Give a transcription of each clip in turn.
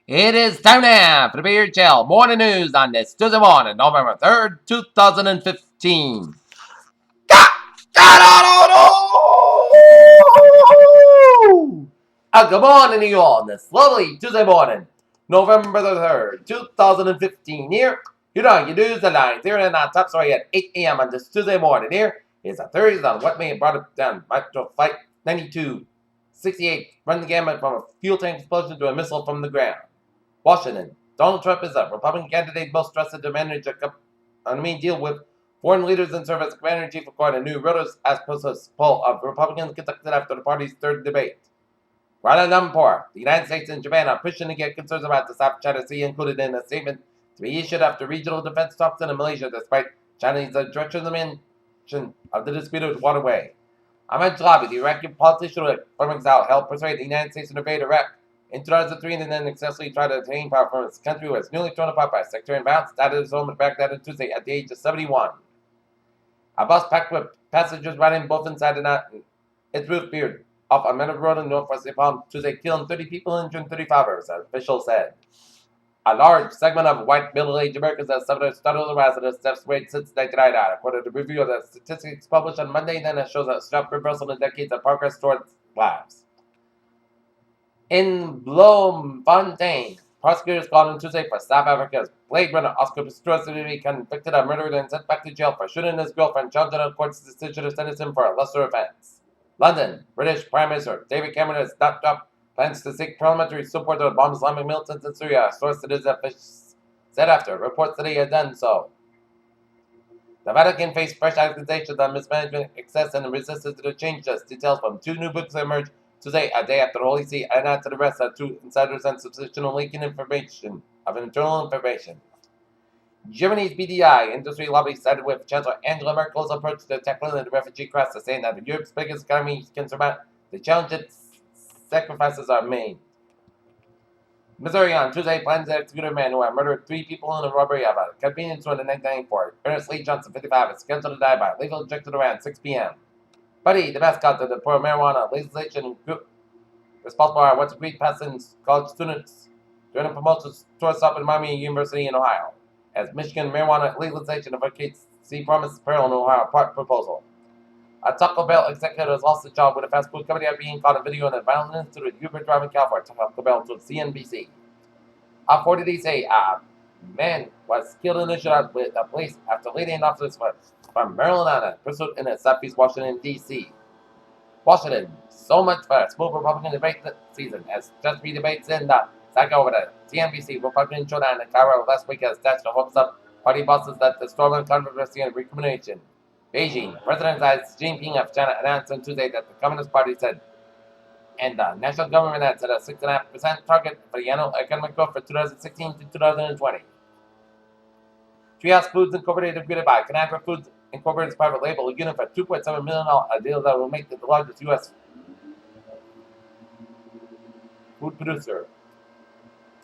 It is time now for the Beer Chill morning news on this Tuesday morning, November 3rd, 2015. Good morning to you all on this lovely Tuesday morning, November the 3rd, 2015. Here you do the lines here and on top story at 8 a.m. on this Tuesday morning. Here is a Thursday on what may have brought it down. Micro Flight 9268 run the gamut from a fuel tank explosion to a missile from the ground. Washington. Donald Trump is a Republican candidate most trusted to manage a deal with foreign leaders and serve as commander-in-chief according to new Reuters as poll of Republicans conducted after the party's third debate. Kuala Lumpur, the United States and Japan are pushing to get concerns about the South China Sea included in a statement to be issued after regional defense talks in Malaysia, despite China's direction mention of the disputed waterway. Ahmed Jalabi, the Iraqi politician from exile, helped persuade the United States to invade Iraq in 2003 and then successfully tried to attain power from its country was newly thrown apart by sectarian violence, died at his home in Baghdad on Tuesday at the age of 71. A bus packed with passengers riding both inside and out its roof veered off a Meadow Road in northwest Nepal Tuesday, killing 30 people and injuring 35 others, officials said. A large segment of white middle-aged Americans have suffered a startling rise in the death rate since 1999, according to a review of the statistics published on Monday. Then it shows a sharp reversal in decades of progress towards lives. In Bloemfontein, prosecutors called on Tuesday for South Africa's Blade Runner Oscar Pistorius to be convicted of murder and sent back to jail for shooting his girlfriend, challenging the court's decision to sentence him for a lesser offense. London, British Prime Minister David Cameron has not dropped plans to seek parliamentary support to bomb Islamic militants in Syria, a source that his officials said after reports that he had done so. The Vatican faced fresh accusations of mismanagement, excess, and resistance to the changes. Details from two new books emerged Tuesday, a day after the Holy See announced to the rest that two insiders and substantial leaking information of internal information. Germany's BDI industry lobby sided with Chancellor Angela Merkel's approach to tackling the refugee crisis, saying that Europe's biggest economy can surmount the challenges sacrifices are made. Missouri on Tuesday plans to execute a man who had murdered 3 people in a robbery of a convenience store in 1994. Ernest Lee Johnson, 55, is scheduled to die by lethal injection around 6 p.m. Buddy, the mascot of the pro-marijuana legislation group responsible for what's agreed passing college students during a promotional tour stop at Miami University in Ohio, as Michigan marijuana legalization advocates see promise peril in Ohio Park proposal. A Taco Bell executive has lost his job with a fast food company after being caught in video in a violent incident with Hubert Drive in California. Taco Bell told CNBC. A 40 say a man was killed in a shootout with the police after leading officers from Maryland on a pursuit in Southeast Washington, D.C. Washington, so much for a smooth Republican debate season, as just 3 debates in the saga over the CNBC Republican showdown in Cairo last week has dashed the hopes of party bosses that the storm of controversy and recrimination. Beijing, President Xi Jinping of China announced on Tuesday that the Communist Party said, and the national government had set a 6.5% target for the annual economic growth for 2016 to 2020. Treehouse Foods Incorporated agreed by Conagra Foods Incorporated's private label a unit for $2.7 million, a deal that will make it the largest U.S. food producer.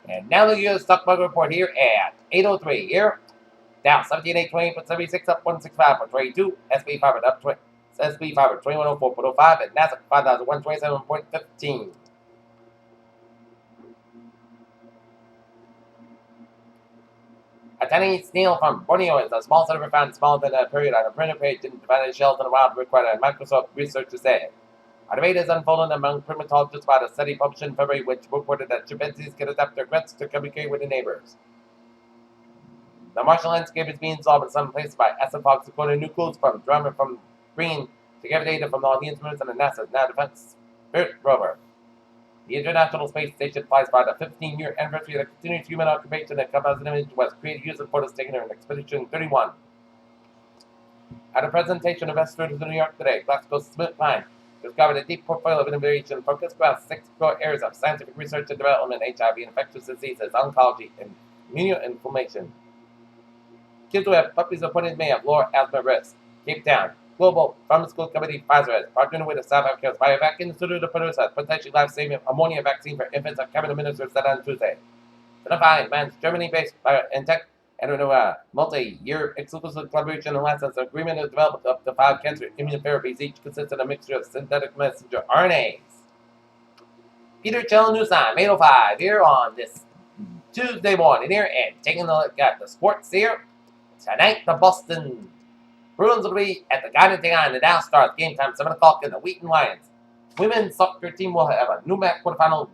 And now the U.S. stock market report here at 8:03 here. Dow 17,820.76 up 165.22. SP 500 up SP 500 2104.05 and Nasdaq 5,127.15. A tiny snail from Borneo is a small silver found smaller than a period on a printer page in divided shells in the wild, required a Microsoft researcher said. A debate is unfolding among primatologists about a study published in February which reported that chimpanzees can adapt their grunts to communicate with their neighbors. The Martian landscape is being solved in some places by acid fogs, according to new clues from drama from Green to gather data from all the instruments on the NASA's now Defense Spirit rover. The International Space Station flies by the 15-year anniversary of the continuous human occupation that composite image was created using photos taken during Expedition 31. At a presentation of investigators in New York today, GlaxoSmithKline discovered a deep portfolio of innovation focused across 6 core areas of scientific research and development: HIV, infectious diseases, oncology, and immunoinflammation. Kids who have puppies appointed may have lower asthma risk. Cape Town. Global pharmaceutical company Pfizer has partnered with the South Africa's BioVac Institute to produce a potentially life-saving ammonia vaccine for infants of cabinet ministers said on Tuesday. Unified Man's Germany-based BioNTech entered a multi-year exclusive collaboration and license agreement to develop up to 5 cancer immunotherapies, each consisting of a mixture of synthetic messenger RNAs. Peter Chill News Time, 8:05, here on this Tuesday morning here and taking a look at the sports here. Tonight, the Boston Bruins will be at the Garden thing on the Dallas Stars. Game time 7 o'clock in the Wheaton Lions. Women's soccer team will have a new match quarterfinal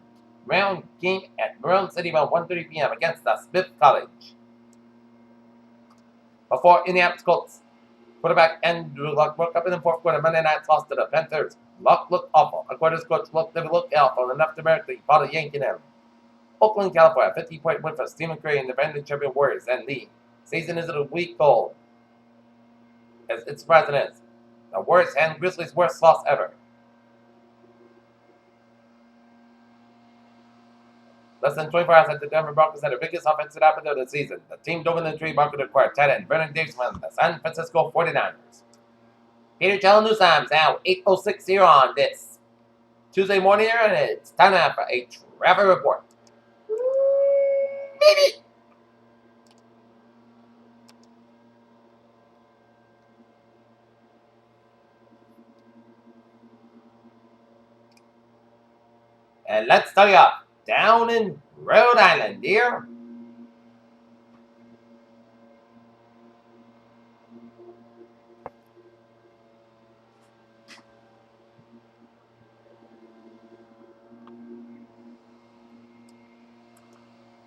round game at Maroon City about 1:30 p.m. against the Smith College. Before Indianapolis Colts quarterback Andrew Luck broke up in the fourth quarter Monday night's loss to the Panthers. Luck looked awful. According to coach, Luck never looked awful enough to merit the thought of yanking him. Oakland, California, 50-point win for Stephen Curry and defending champion Warriors and the season is a week old. As its president, the Warriors and Grizzlies' worst loss ever. Less than 24 hours after the Denver Broncos had their biggest offensive output of the season, the team dove in the tree Broncos acquired tight end Vernon Davis from the San Francisco 49ers. Peter Chell News Times now 8:06 here on this Tuesday morning here, and it's time now for a travel report. Maybe. And let's start off down in Rhode Island here.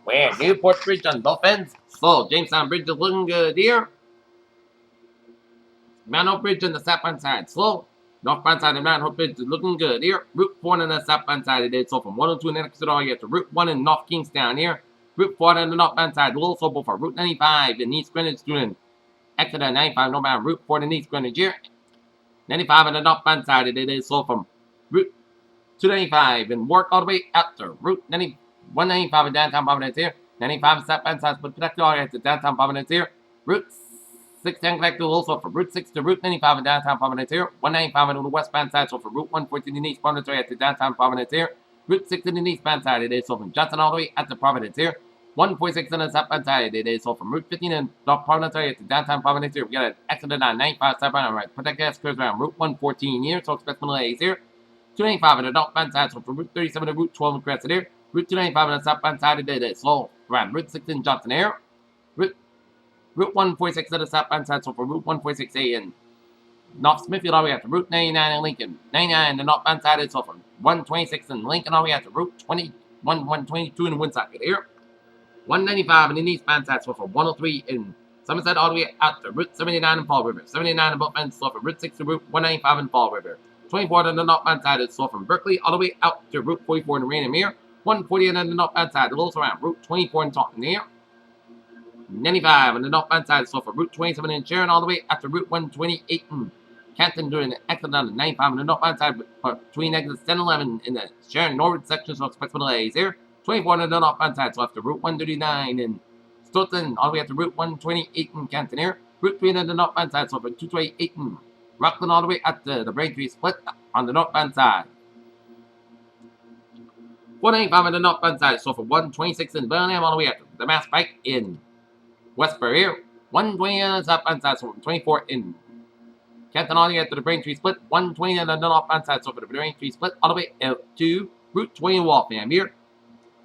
Where Newport Bridge on both ends. Slow Jamestown Bridge is looking good here. Mount Hope Bridge on the southbound side. Slow. Northbound side of Mount Hope Bridge is looking good here. Route 4 on the southbound side it is. So from 102 in Exeter all you to Route 1 in North Kingstown here. Route 4 on the northbound side will also go for Route 95 in East Greenwich doing Exeter 95 northbound Route 4 in East Greenwich here. 95 on the northbound side it is. So from Route 295 and work all the way out to Route 195 in downtown Providence here. 95 southbound side but connected all the way to downtown Providence here. Route 610 connected also from Route 6 to Route 95 in downtown Providence here. 195 on the westbound side, so from Route 114 in East Providence to downtown Providence here. Route 6 in the eastbound side it is, so from Johnson all the way out to Providence here. 146 on the southbound side it is, so from Route 15 in North Providence area to downtown Providence here. We got an accident on 95 southbound and right. Protect gas curves around Route 114 here, so expect delays here. 295 on the northbound side, so from Route 37 to Route 12 in Crescent here. Route 295 on the southbound side it is, so around Route 6 in Johnson here. Route 146 on the southbound side, so from Route 146A in North Smithfield all the way out to Route 99 in Lincoln. 99 on the northbound side is so from 126 in Lincoln all the way out to Route 122 in Woonsocket here. 195 in the eastbound side, so from 103 in Somerset all the way out to Route 79 in Fall River. 79 in both ends, so from Route 6 to Route 195 in Fall River. 24 on the northbound side is so from Berkeley all the way out to Route 44 in Rainham. 140 on the northbound side, also around Route 24 in Taunton here. 95 on the northbound side, so from Route 27 in Sharon all the way up to Route 128 in Canton during the exit on the 95 on the northbound side between exits 10 and 11 in the Sharon Norwood section, so expect some delays here. 24 on the northbound side, so after Route 139 in Stoughton all the way up to Route 128 in Canton here. Route 3 on the northbound side, so from 228 in Rockland all the way up to the Braintree split on the northbound side. 185 on the northbound side, so from 126 in Birmingham all the way up to the Mass Pike in Westbury here. 120 on the southbound side, so from 24 in Canton all the way up to the Braintree split. 120 on the northbound side, so for the Braintree split all the way out to Route 20 Waltham here.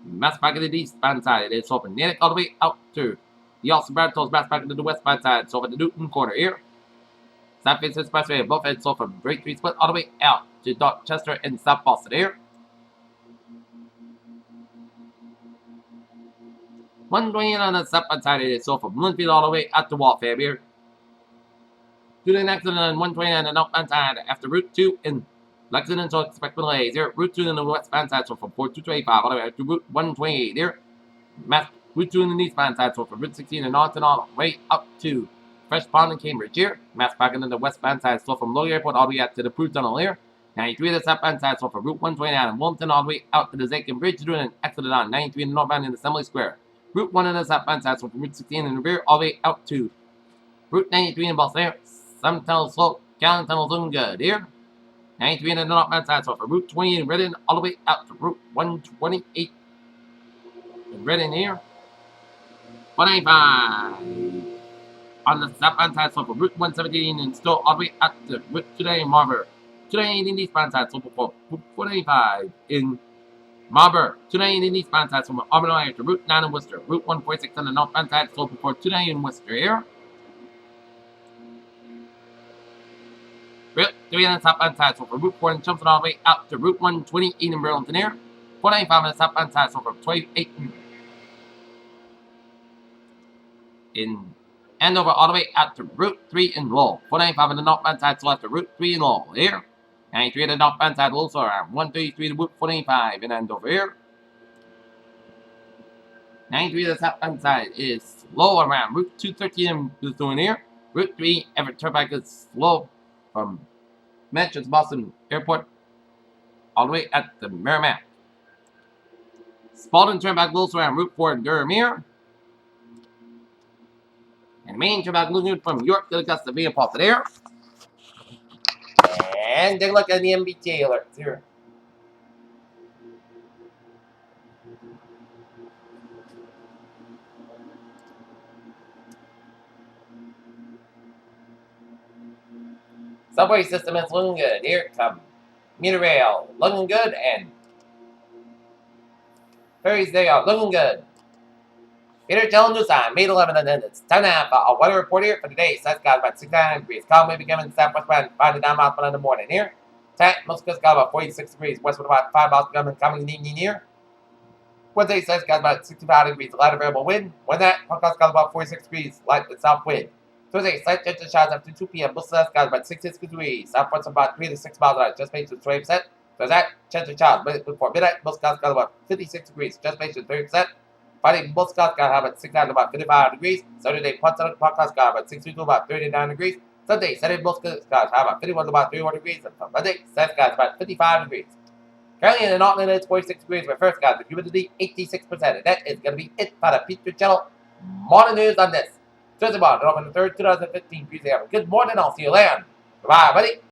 Mass Pike to the eastbound side, it is so from Natick all the way out to the Austin Bradford's Mass Pike to the westbound side, so for the Newton corner here. South East Expressway both ends, so from Braintree split all the way out to Dorchester and South Boston here. 120 on the southbound side it is, so from Linfield all the way out to Waltham here. To the next one on 120 on the northbound side after Route 2 in Lexington, so expect delays here. Route 2 on the westbound side, so from 4285 all the way to Route 128 here. Route 2 on the eastbound side, so from Route 16 in Norton all the way up to Fresh Pond and Cambridge here. Mass Pike on the westbound side, so from Logan Airport all the way out to the Prue Tunnel here. 93 on the southbound side, so from Route 129 in Wilmington all the way out to the Zakin Bridge doing an exit on 93 in the northbound in Assembly Square. Route 1 on the southbound side, so from Route 16 in the rear all the way out to Route 93 in Boston here. Some tunnel slope, Callan Tunnel's looking good here. 93 on the northbound side, so from Route 20 in Reading all the way out to Route 128 in Reading here. 195 on the southbound side, so from Route 117 in Stowe all the way out to Route 2 in Marver. 298 in the eastbound side, so from 495 in Marlborough, 290 in eastbound side from Auburn to Route 9 in Worcester. Route 146 on the northbound side, sold before 290 in Worcester here. Route 3 on the southbound side, sold from Route 4 and Chumphon all the way out to Route 128 in Burlington here. 495 on the southbound side, sold from 28 in Andover all the way out to Route 3 in Lowell. 495 on the northbound side, sold after Route 3 in Lowell here. 93 on the northbound side, Lowell, so around 133 to Route 495 in Andover here. 93 to the southbound side is slow around Route 213 is doing here. Route 3 Everett Turnpike is slow from Manchester Boston Airport all the way at the Merrimack. Spalding Turnpike goes around Route 4 in Durham here. And the main turnpike looking from York to Augusta via Pulpit there. And take a look at the MBTA alerts here. Subway system is looking good. Here it comes. Meter rail looking good, and ferries they are looking good. Peter telling news on May 11th, and then it's time to have a weather report here for today. Sun's got about 69 degrees. Cloud may be coming southwest wind 5 to 9 miles per hour in the morning here. Most got about 46 degrees. Westward about 5 miles per hour coming in the evening here. Wednesday, sun's got about 65 degrees. Light available wind. When that, Hong got about 46 degrees. Light and south wind. Thursday, slight chance of showers after 2 p.m. Most got about 66 degrees. Southwest about 3 to 6 miles an hour. Just based on 20%. So that chance of showers before midnight. Most got about 56 degrees. Just based on 30%. Friday, most got about 69 to about 55 degrees. Saturday, podcast got about 62 to about 39 degrees. Sunday, Saturday, most got about 51 to about 31 degrees. And from Monday, Saturday, got about 55 degrees. Currently in the Northland, it's 46 degrees. But first, guys, the humidity 86%. And that is going to be it for the Pizza Channel morning news on this Thursday morning, November 3rd, 2015. Please have a good morning. I'll see you later. Bye, buddy.